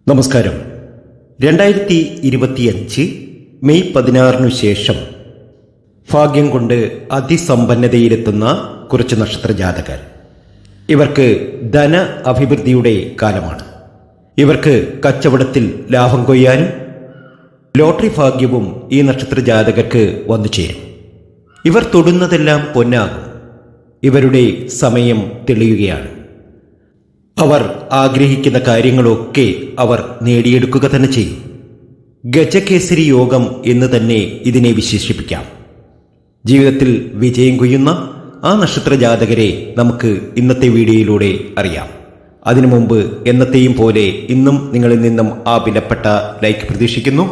നമസ്കാരം. 2025 മെയ് 16 ശേഷം ഭാഗ്യം കൊണ്ട് അതിസമ്പന്നതയിലെത്തുന്ന കുറച്ച് നക്ഷത്ര ജാതകർ. ഇവർക്ക് ധന അഭിവൃദ്ധിയുടെ കാലമാണ്. ഇവർക്ക് കച്ചവടത്തിൽ ലാഭം കൊയ്യാനും ലോട്ടറി ഭാഗ്യവും ഈ നക്ഷത്ര ജാതകർക്ക് വന്നു ചേരും. ഇവർ തൊടുന്നതെല്ലാം പൊന്നാകും. ഇവരുടെ സമയം തെളിയുകയാണ്. അവർ ആഗ്രഹിക്കുന്ന കാര്യങ്ങളൊക്കെ അവർ നേടിയെടുക്കുക തന്നെ ചെയ്യും. ഗജകേസരി യോഗം എന്ന് തന്നെ ഇതിനെ വിശേഷിപ്പിക്കാം. ജീവിതത്തിൽ വിജയം കൊയ്യുന്ന ആ നക്ഷത്ര ജാതകരെ നമുക്ക് ഇന്നത്തെ വീഡിയോയിലൂടെ അറിയാം. അതിനു മുമ്പ് എന്നത്തെയും പോലെ ഇന്നും നിങ്ങളിൽ നിന്നും ആ വിലപ്പെട്ട ലൈക്ക് പ്രതീക്ഷിക്കുന്നു.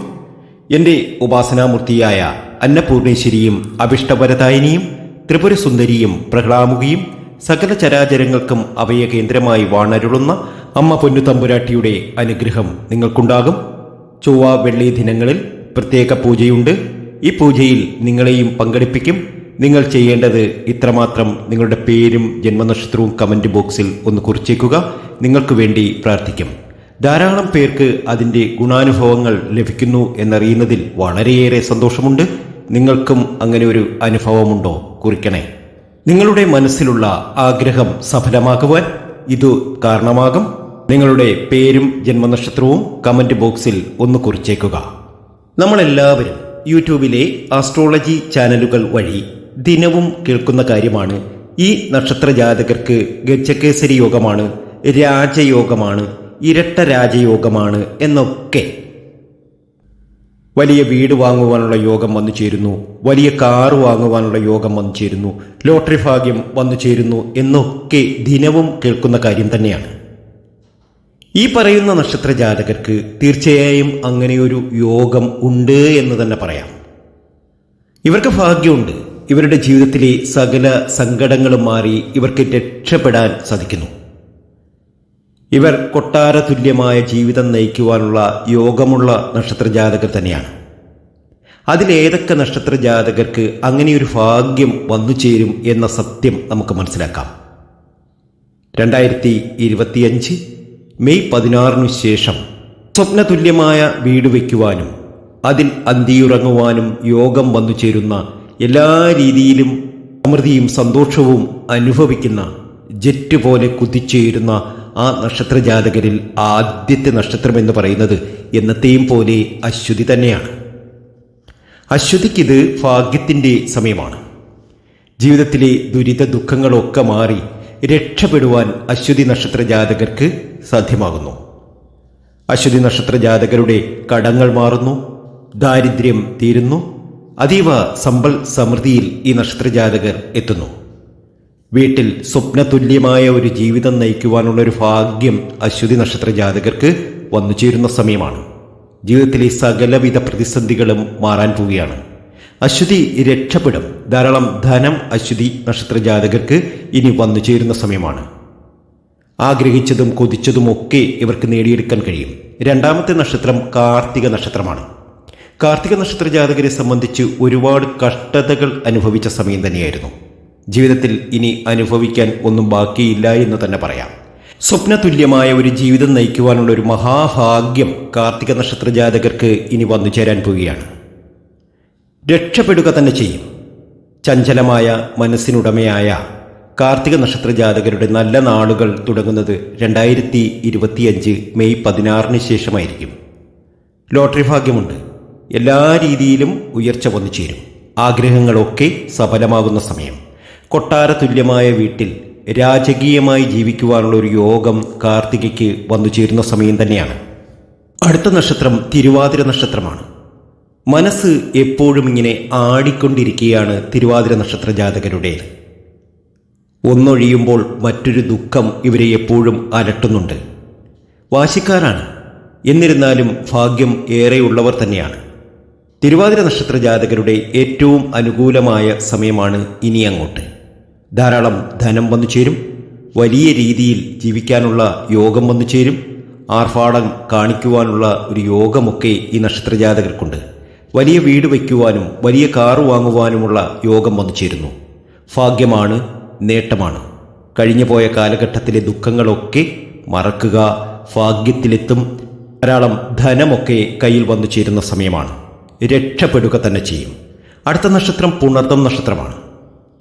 എൻ്റെ ഉപാസനാമൂർത്തിയായ അന്നപൂർണേശ്വരിയും അഭിഷ്ടവരദായിനിയും ത്രിപുരസുന്ദരിയും പ്രഹ്ലാമുകിയും സകല ചരാചരങ്ങൾക്കും അവയെ കേന്ദ്രമായി വാണരുളുന്ന അമ്മ പൊന്നുതമ്പുരാട്ടിയുടെ അനുഗ്രഹം നിങ്ങൾക്കുണ്ടാകും. ചൊവ്വ വെള്ളി ദിനങ്ങളിൽ പ്രത്യേക പൂജയുണ്ട്. ഈ പൂജയിൽ നിങ്ങളെയും പങ്കെടുപ്പിക്കും. നിങ്ങൾ ചെയ്യേണ്ടത് ഇത്രമാത്രം: നിങ്ങളുടെ പേരും ജന്മനക്ഷത്രവും കമന്റ് ബോക്സിൽ ഒന്ന് കുറിച്ചേക്കുക. നിങ്ങൾക്ക് വേണ്ടി പ്രാർത്ഥിക്കും. ധാരാളം പേർക്ക് അതിൻ്റെ ഗുണാനുഭവങ്ങൾ ലഭിക്കുന്നു എന്നറിയുന്നതിൽ വളരെയേറെ സന്തോഷമുണ്ട്. നിങ്ങൾക്കും അങ്ങനെ ഒരു അനുഭവമുണ്ടോ? കുറിക്കണേ. നിങ്ങളുടെ മനസ്സിലുള്ള ആഗ്രഹം സഫലമാക്കുവാൻ ഇത് കാരണമാകും. നിങ്ങളുടെ പേരും ജന്മനക്ഷത്രവും കമന്റ് ബോക്സിൽ ഒന്ന് കുറിച്ചേക്കുക. നമ്മളെല്ലാവരും യൂട്യൂബിലെ ആസ്ട്രോളജി ചാനലുകൾ വഴി ദിനവും കേൾക്കുന്ന കാര്യമാണ് ഈ നക്ഷത്ര ജാതകർക്ക് ഗജകേസരി യോഗമാണ്, രാജയോഗമാണ്, ഇരട്ട രാജയോഗമാണ് എന്നൊക്കെ. വലിയ വീട് വാങ്ങുവാനുള്ള യോഗം വന്നു ചേരുന്നു, വലിയ കാറ് വാങ്ങുവാനുള്ള യോഗം വന്നു ചേരുന്നു, ലോട്ടറി ഭാഗ്യം വന്നു ചേരുന്നു എന്നൊക്കെ ദിനവും കേൾക്കുന്ന കാര്യം തന്നെയാണ്. ഈ പറയുന്ന നക്ഷത്ര ജാതകർക്ക് തീർച്ചയായും അങ്ങനെയൊരു യോഗം ഉണ്ട് എന്ന് തന്നെ പറയാം. ഇവർക്ക് ഭാഗ്യമുണ്ട്. ഇവരുടെ ജീവിതത്തിലെ സകല സങ്കടങ്ങളും മാറി ഇവർക്ക് രക്ഷപ്പെടാൻ സാധിക്കുന്നു. ഇവർ കൊട്ടാര തുല്യമായ ജീവിതം നയിക്കുവാനുള്ള യോഗമുള്ള നക്ഷത്ര ജാതകർ തന്നെയാണ്. അതിലേതൊക്കെ നക്ഷത്ര ജാതകർക്ക് അങ്ങനെയൊരു ഭാഗ്യം വന്നു ചേരും എന്ന സത്യം നമുക്ക് മനസ്സിലാക്കാം. 2025 മെയ് 16 ശേഷം സ്വപ്നതുല്യമായ വീട് വയ്ക്കുവാനും അതിൽ അന്തിയുറങ്ങുവാനും യോഗം വന്നു ചേരുന്ന, എല്ലാ രീതിയിലും സമൃദ്ധിയും സന്തോഷവും അനുഭവിക്കുന്ന, ജെറ്റ് പോലെ കുതിച്ചുയരുന്ന ആ നക്ഷത്ര ജാതകരിൽ ആദ്യത്തെ നക്ഷത്രം എന്ന് പറയുന്നത് എന്നത്തെയും പോലെ അശ്വതി തന്നെയാണ്. അശ്വതിക്കിത് ഭാഗ്യത്തിൻ്റെ സമയമാണ്. ജീവിതത്തിലെ ദുരിത ദുഃഖങ്ങളൊക്കെ മാറി രക്ഷപ്പെടുവാൻ അശ്വതി നക്ഷത്ര ജാതകർക്ക് സാധ്യമാകുന്നു. അശ്വതി നക്ഷത്ര ജാതകരുടെ കടങ്ങൾ മാറുന്നു, ദാരിദ്ര്യം തീരുന്നു, അതീവ സമ്പൽ സമൃദ്ധിയിൽ ഈ നക്ഷത്ര ജാതകർ എത്തുന്നു. വീട്ടിൽ സ്വപ്നതുല്യമായ ഒരു ജീവിതം നയിക്കുവാനുള്ള ഒരു ഭാഗ്യം അശ്വതി നക്ഷത്ര ജാതകർക്ക് വന്നു ചേരുന്ന സമയമാണ്. ജീവിതത്തിലെ സകലവിധ പ്രതിസന്ധികളും മാറാൻ പോവുകയാണ്. അശ്വതി രക്ഷപ്പെടും. ധാരാളം ധനം അശ്വതി നക്ഷത്ര ജാതകർക്ക് ഇനി വന്നു ചേരുന്ന സമയമാണ്. ആഗ്രഹിച്ചതും കൊതിച്ചതുമൊക്കെ ഇവർക്ക് നേടിയെടുക്കാൻ കഴിയും. രണ്ടാമത്തെ നക്ഷത്രം കാർത്തിക നക്ഷത്രമാണ്. കാർത്തിക നക്ഷത്ര ജാതകരെ സംബന്ധിച്ച് ഒരുപാട് കഷ്ടതകൾ അനുഭവിച്ച സമയം തന്നെയായിരുന്നു. ജീവിതത്തിൽ ഇനി അനുഭവിക്കാൻ ഒന്നും ബാക്കിയില്ല എന്ന് തന്നെ പറയാം. സ്വപ്നതുല്യമായ ഒരു ജീവിതം നയിക്കുവാനുള്ള ഒരു മഹാഭാഗ്യം കാർത്തിക നക്ഷത്ര ജാതകർക്ക് ഇനി വന്നു ചേരാൻ പോവുകയാണ്. രക്ഷപ്പെടുക തന്നെ ചെയ്യും. ചഞ്ചലമായ മനസ്സിനുടമയായ കാർത്തിക നക്ഷത്ര ജാതകരുടെ നല്ല നാളുകൾ തുടങ്ങുന്നത് 2025 മെയ് 16 ശേഷമായിരിക്കും. ലോട്ടറി ഭാഗ്യമുണ്ട്. എല്ലാ രീതിയിലും ഉയർച്ച വന്നു ചേരും. ആഗ്രഹങ്ങളൊക്കെ സഫലമാകുന്ന സമയം. കൊട്ടാര തുല്യമായ വീട്ടിൽ രാജകീയമായി ജീവിക്കുവാനുള്ള ഒരു യോഗം കാർത്തികയ്ക്ക് വന്നു ചേരുന്ന സമയം തന്നെയാണ്. അടുത്ത നക്ഷത്രം തിരുവാതിര നക്ഷത്രമാണ്. മനസ്സ് എപ്പോഴും ഇങ്ങനെ ആടിക്കൊണ്ടിരിക്കുകയാണ് തിരുവാതിര നക്ഷത്ര ജാതകരുടേത്. ഒന്നൊഴിയുമ്പോൾ മറ്റൊരു ദുഃഖം ഇവരെ എപ്പോഴും അലട്ടുന്നുണ്ട്. വാശിക്കാരാണ്, എന്നിരുന്നാലും ഭാഗ്യം ഏറെയുള്ളവർ തന്നെയാണ്. തിരുവാതിര നക്ഷത്ര ജാതകരുടെ ഏറ്റവും അനുകൂലമായ സമയമാണ് ഇനി അങ്ങോട്ട്. ധാരാളം ധനം വന്നു ചേരും. വലിയ രീതിയിൽ ജീവിക്കാനുള്ള യോഗം വന്നു ചേരും. ആർഭാടം കാണിക്കുവാനുള്ള ഒരു യോഗമൊക്കെ ഈ നക്ഷത്ര ജാതകർക്കുണ്ട്. വലിയ വീട് വയ്ക്കുവാനും വലിയ കാറ് വാങ്ങുവാനുമുള്ള യോഗം വന്നു ചേരുന്നു. ഭാഗ്യമാണ്, നേട്ടമാണ്. കഴിഞ്ഞുപോയ കാലഘട്ടത്തിലെ ദുഃഖങ്ങളൊക്കെ മറക്കുക. ഭാഗ്യത്തിലെത്തും. ധാരാളം ധനമൊക്കെ കയ്യിൽ വന്നു ചേരുന്ന സമയമാണ്. രക്ഷപ്പെടുക തന്നെ ചെയ്യും. അടുത്ത നക്ഷത്രം പുണർദം നക്ഷത്രമാണ്.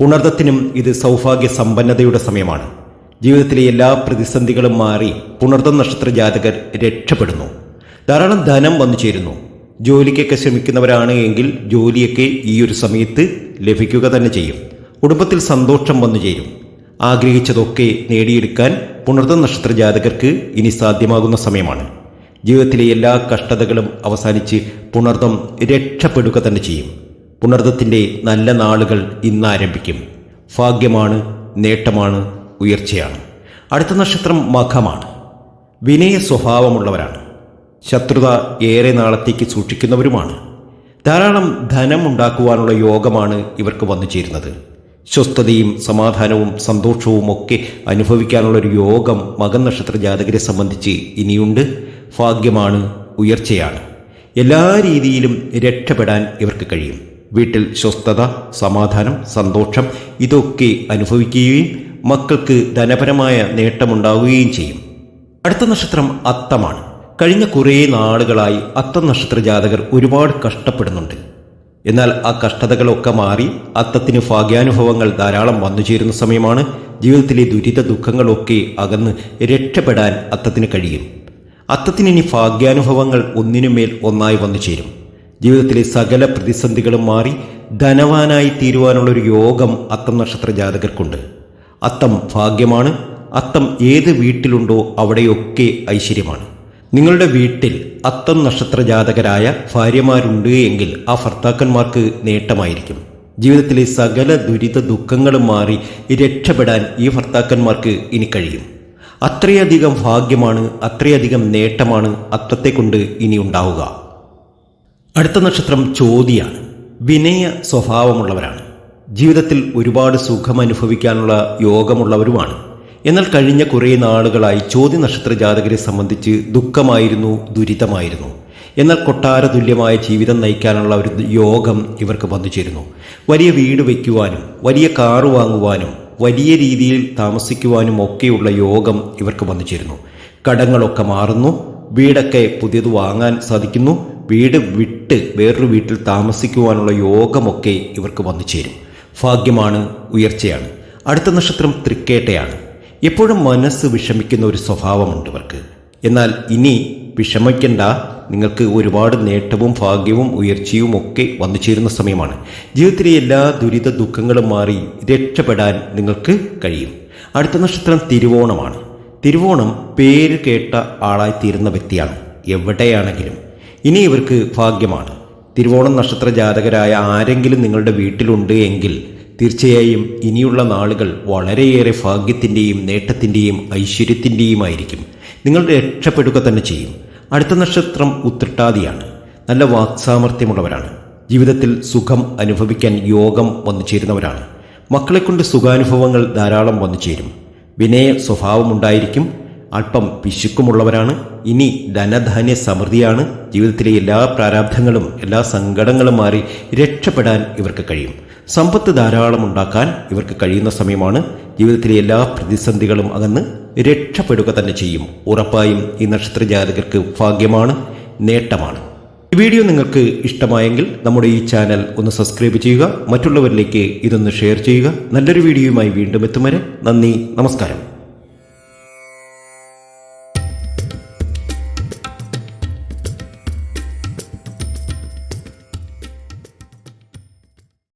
പുണർദത്തിനും ഇത് സൗഭാഗ്യ സമ്പന്നതയുടെ സമയമാണ്. ജീവിതത്തിലെ എല്ലാ പ്രതിസന്ധികളും മാറി പുണർദം നക്ഷത്ര ജാതകർ രക്ഷപ്പെടുന്നു. ധാരാളം ധനം വന്നു ചേരുന്നു. ജോലിക്കൊക്കെ ശ്രമിക്കുന്നവരാണ് എങ്കിൽ ജോലിയൊക്കെ ഈ ഒരു സമയത്ത് ലഭിക്കുക തന്നെ ചെയ്യും. കുടുംബത്തിൽ സന്തോഷം വന്നു ചേരും. ആഗ്രഹിച്ചതൊക്കെ നേടിയെടുക്കാൻ പുണർദം നക്ഷത്ര ജാതകർക്ക് ഇനി സാധ്യമാകുന്ന സമയമാണ്. ജീവിതത്തിലെ എല്ലാ കഷ്ടതകളും അവസാനിച്ച് പുണർദം രക്ഷപ്പെടുക തന്നെ ചെയ്യും. പുണർദത്തിൻ്റെ നല്ല നാളുകൾ ഇന്ന് ആരംഭിക്കും. ഭാഗ്യമാണ്, നേട്ടമാണ്, ഉയർച്ചയാണ്. അടുത്ത നക്ഷത്രം മഖമാണ്. വിനയ സ്വഭാവമുള്ളവരാണ്. ശത്രുത ഏറെ നാളത്തേക്ക് സൂക്ഷിക്കുന്നവരുമാണ്. ധാരാളം ധനം ഉണ്ടാക്കുവാനുള്ള യോഗമാണ് ഇവർക്ക് വന്നു ചേരുന്നത്. സ്വസ്ഥതയും സമാധാനവും സന്തോഷവും ഒക്കെ അനുഭവിക്കാനുള്ളൊരു യോഗം മകൻ നക്ഷത്ര ജാതകരെ സംബന്ധിച്ച് ഇനിയുണ്ട്. ഭാഗ്യമാണ്, ഉയർച്ചയാണ്. എല്ലാ രീതിയിലും രക്ഷപ്പെടാൻ ഇവർക്ക് കഴിയും. വീട്ടിൽ സ്വസ്ഥത, സമാധാനം, സന്തോഷം ഇതൊക്കെ അനുഭവിക്കുകയും മക്കൾക്ക് ധനപരമായ നേട്ടമുണ്ടാവുകയും ചെയ്യും. അടുത്ത നക്ഷത്രം അത്തമാണ്. കഴിഞ്ഞ കുറേ നാളുകളായി അത്തം നക്ഷത്ര ജാതകർ ഒരുപാട് കഷ്ടപ്പെടുന്നുണ്ട്. എന്നാൽ ആ കഷ്ടതകളൊക്കെ മാറി അത്തത്തിന് ഭാഗ്യാനുഭവങ്ങൾ ധാരാളം വന്നു ചേരുന്ന സമയമാണ്. ജീവിതത്തിലെ ദുരിത ദുഃഖങ്ങളൊക്കെ അകന്ന് രക്ഷപ്പെടാൻ അത്തത്തിന് കഴിയും. അത്തത്തിന് ഇനി ഭാഗ്യാനുഭവങ്ങൾ ഒന്നിനുമേൽ ഒന്നായി വന്നു ചേരും. ജീവിതത്തിലെ സകല പ്രതിസന്ധികളും മാറി ധനവാനായി തീരുവാനുള്ളൊരു യോഗം അത്തം നക്ഷത്ര ജാതകർക്കുണ്ട്. അത്തം ഭാഗ്യമാണ്. അത്തം ഏത് വീട്ടിലുണ്ടോ അവിടെയൊക്കെ ഐശ്വര്യമാണ്. നിങ്ങളുടെ വീട്ടിൽ അത്തം നക്ഷത്ര ജാതകരായ ഭാര്യമാരുണ്ട് എങ്കിൽ ആ ഭർത്താക്കന്മാർക്ക് നേട്ടമായിരിക്കും. ജീവിതത്തിലെ സകല ദുരിത ദുഃഖങ്ങളും മാറി രക്ഷപ്പെടാൻ ഈ ഭർത്താക്കന്മാർക്ക് ഇനി കഴിയും. അത്രയധികം ഭാഗ്യമാണ്, അത്രയധികം നേട്ടമാണ് അത്തത്തെ കൊണ്ട് ഇനി ഉണ്ടാവുക. അടുത്ത നക്ഷത്രം ചോതിയാണ്. വിനയ സ്വഭാവമുള്ളവരാണ്. ജീവിതത്തിൽ ഒരുപാട് സുഖം അനുഭവിക്കാനുള്ള യോഗമുള്ളവരുമാണ്. എന്നാൽ കഴിഞ്ഞ കുറേ നാളുകളായി ചോതി നക്ഷത്ര ജാതകരെ സംബന്ധിച്ച് ദുഃഖമായിരുന്നു, ദുരിതമായിരുന്നു. എന്നാൽ കൊട്ടാര തുല്യമായ ജീവിതം നയിക്കാനുള്ള ഒരു യോഗം ഇവർക്ക് വന്നു ചേരുന്നു. വലിയ വീട് വയ്ക്കുവാനും വലിയ കാറ് വാങ്ങുവാനും വലിയ രീതിയിൽ താമസിക്കുവാനും ഒക്കെയുള്ള യോഗം ഇവർക്ക് വന്നു ചേരുന്നു. കടങ്ങളൊക്കെ മാറുന്നു. വീടൊക്കെ പുതിയത് വാങ്ങാൻ സാധിക്കുന്നു. വീട് വിട്ട് വേറൊരു വീട്ടിൽ താമസിക്കുവാനുള്ള യോഗമൊക്കെ ഇവർക്ക് വന്നു ചേരും. ഭാഗ്യമാണ്, ഉയർച്ചയാണ്. അടുത്ത നക്ഷത്രം തൃക്കേട്ടയാണ്. എപ്പോഴും മനസ്സ് വിഷമിക്കുന്ന ഒരു സ്വഭാവമുണ്ട് ഇവർക്ക്. എന്നാൽ ഇനി വിഷമിക്കേണ്ട, നിങ്ങൾക്ക് ഒരുപാട് നേട്ടവും ഭാഗ്യവും ഉയർച്ചയും ഒക്കെ വന്നു ചേരുന്ന സമയമാണ്. ജീവിതത്തിലെ എല്ലാ ദുരിത ദുഃഖങ്ങളും മാറി രക്ഷപ്പെടാൻ നിങ്ങൾക്ക് കഴിയും. അടുത്ത നക്ഷത്രം തിരുവോണമാണ്. തിരുവോണം പേര് കേട്ട ആളായിത്തീരുന്ന വ്യക്തിയാണ് എവിടെയാണെങ്കിലും. ഇനി ഇവർക്ക് ഭാഗ്യമാണ്. തിരുവോണം നക്ഷത്ര ജാതകരായ ആരെങ്കിലും നിങ്ങളുടെ വീട്ടിലുണ്ട് എങ്കിൽ തീർച്ചയായും ഇനിയുള്ള നാളുകൾ വളരെയേറെ ഭാഗ്യത്തിൻ്റെയും നേട്ടത്തിൻ്റെയും ഐശ്വര്യത്തിൻ്റെയുമായിരിക്കും. നിങ്ങൾ രക്ഷപ്പെടുക തന്നെ ചെയ്യും. അടുത്ത നക്ഷത്രം ഉത്രട്ടാതിയാണ്. നല്ല വാക്സാമർത്ഥ്യമുള്ളവരാണ്. ജീവിതത്തിൽ സുഖം അനുഭവിക്കാൻ യോഗം വന്നു ചേരുന്നവരാണ്. മക്കളെക്കൊണ്ട് സുഖാനുഭവങ്ങൾ ധാരാളം വന്നു ചേരും. വിനയ സ്വഭാവമുണ്ടായിരിക്കും. അല്പം പിശുക്കുമുള്ളവരാണ്. ഇനി ധനധാന്യ സമൃദ്ധിയാണ്. ജീവിതത്തിലെ എല്ലാ പ്രാരാബ്ധങ്ങളും എല്ലാ സങ്കടങ്ങളും മാറി രക്ഷപ്പെടാൻ ഇവർക്ക് കഴിയും. സമ്പത്ത് ധാരാളം ഉണ്ടാക്കാൻ ഇവർക്ക് കഴിയുന്ന സമയമാണ്. ജീവിതത്തിലെ എല്ലാ പ്രതിസന്ധികളും അകന്ന് രക്ഷപ്പെടുക തന്നെ ചെയ്യും. ഉറപ്പായും ഈ നക്ഷത്ര ജാതകർക്ക് ഭാഗ്യമാണ്, നേട്ടമാണ്. ഈ വീഡിയോ നിങ്ങൾക്ക് ഇഷ്ടമായെങ്കിൽ നമ്മുടെ ഈ ചാനൽ ഒന്ന് സബ്സ്ക്രൈബ് ചെയ്യുക. മറ്റുള്ളവരിലേക്ക് ഇതൊന്ന് ഷെയർ ചെയ്യുക. നല്ലൊരു വീഡിയോയുമായി വീണ്ടും എത്തും വരെ നന്ദി, നമസ്കാരം.